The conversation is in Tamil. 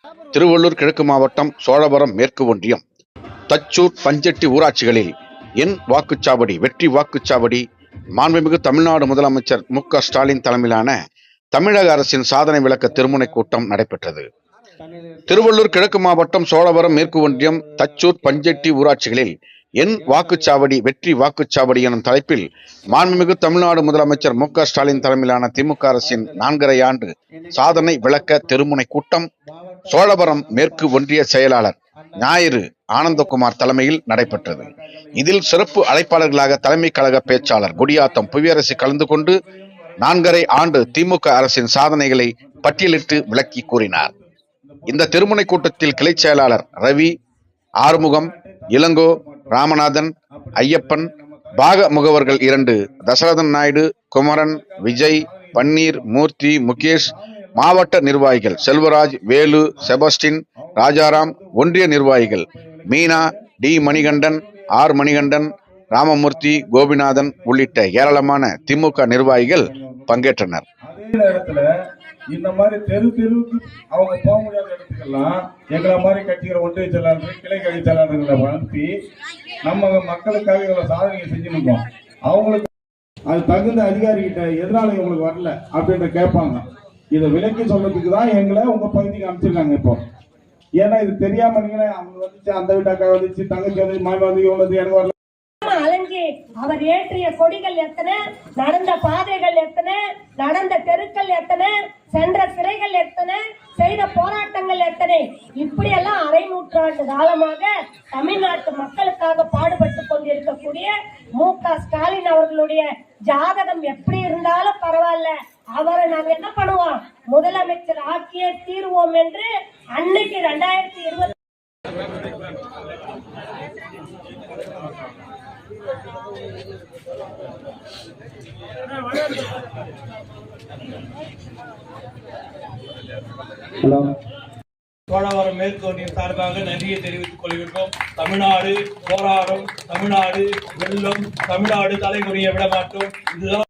திருவள்ளூர் கிழக்கு மாவட்டம் சோழவரம் மேற்கு ஒன்றியம் தச்சூர் பஞ்செட்டி ஊராட்சிகளில் என் வாக்குச்சாவடி வெற்றி வாக்குச்சாவடி மாண்புமிகு தமிழ்நாடு முதலமைச்சர் மு.க.ஸ்டாலின் தலைமையிலான தமிழக அரசின் சாதனை விளக்க திருமுனை கூட்டம் நடைபெற்றது. திருவள்ளூர் கிழக்கு மாவட்டம் சோழவரம் மேற்கு ஒன்றியம் தச்சூர் பஞ்செட்டி ஊராட்சிகளில் என் வாக்குச்சாவடி வெற்றி வாக்குச்சாவடி எனும் தலைப்பில் மாண்புமிகு தமிழ்நாடு முதலமைச்சர் மு.க.ஸ்டாலின் தலைமையிலான திமுக அரசின் 4.5 ஆண்டு சாதனை விளக்க திருமுனை கூட்டம் சோழவரம் மேற்கு ஒன்றிய செயலாளர் ஞாயிறு ஆனந்தகுமார் தலைமையில் நடைபெற்றது. இதில் சிறப்பு அழைப்பாளர்களாக தலைமை கழக பேச்சாளர் குடியாத்தம் புவியரசு கலந்து கொண்டு 4.5 ஆண்டு திமுக அரசின் சாதனைகளை பட்டியலிட்டு விளக்கி கூறினார். இந்த திருமுனை கூட்டத்தில் கிளை செயலாளர் ரவி, ஆறுமுகம், இளங்கோ, ராமநாதன், ஐயப்பன், பாக முகவர்கள் 2 தசரதன் நாயுடு, குமரன், விஜய், பன்னீர், மூர்த்தி, முகேஷ், மாவட்ட நிர்வாகிகள் செல்வராஜ், வேலு, செபஸ்டின், ராஜாராம், ஒன்றிய நிர்வாகிகள் மீனா, டி மணிகண்டன், ஆர் மணிகண்டன், ராமமூர்த்தி, கோபிநாதன் உள்ளிட்ட ஏராளமான திமுக நிர்வாகிகள் பங்கேற்றனர். இந்த மாதிரி தெருவுக்கு அவங்க போக முடியாத இடத்துக்கெல்லாம் எங்களை மாதிரி கட்சிக்கிற ஒன்றிய செயலாளர்கள், கிளை கட்சி செயலாளர்களை அனுப்பி நம்ம மக்களுக்காக இவ்வளவு சாதனையை செஞ்சுருக்கோம். அவங்களுக்கு அது தகுந்த அதிகாரிகிட்ட எதிராளி உங்களுக்கு வரல அப்படின்ற கேட்பாங்க. இதை விலக்கி சொல்றதுக்கு தான் எங்களை உங்க பகுதிக்கு அனுப்பிச்சிருக்காங்க. இப்போ ஏன்னா இது தெரியாம நீங்களே அவங்க வந்துச்சு, அந்த வீட்டாக்கா வந்துச்சு, தங்கச்சி வந்து, மாமா வந்து, இவங்க எனக்கு வரல. அலைஞ்சி அவர் ஏற்றிய கொடிகள் எத்தனை, நடந்த பாதைகள் எத்தனை, நடந்த தெருக்கள் எத்தனை, சென்ற சிறைகள் எத்தனை, செய்த போராட்டங்கள் எத்தனை, இப்படி எல்லாம் 1/2 நூற்றாண்டு காலமாக தமிழ்நாட்டு மக்களுக்காக பாடுபட்டு கொண்டிருக்கக்கூடிய மு.க.ஸ்டாலின் அவர்களுடைய ஜாதகம் எப்படி இருந்தாலும் பரவாயில்ல, அவரை நாங்க என்ன பண்ணுவோம், முதலமைச்சர் ஆக்கியே தீர்வோம் என்று அன்னைக்கு 2020 சோழவரம் மேற்கு ஒன்றியம் சார்பாக நன்றியை தெரிவித்துக் கொள்கின்றோம். தமிழ்நாடு போராடும், தமிழ்நாடு வெல்லும், தமிழ்நாடு தலைமுறையை விட மாட்டோம். இதுதான்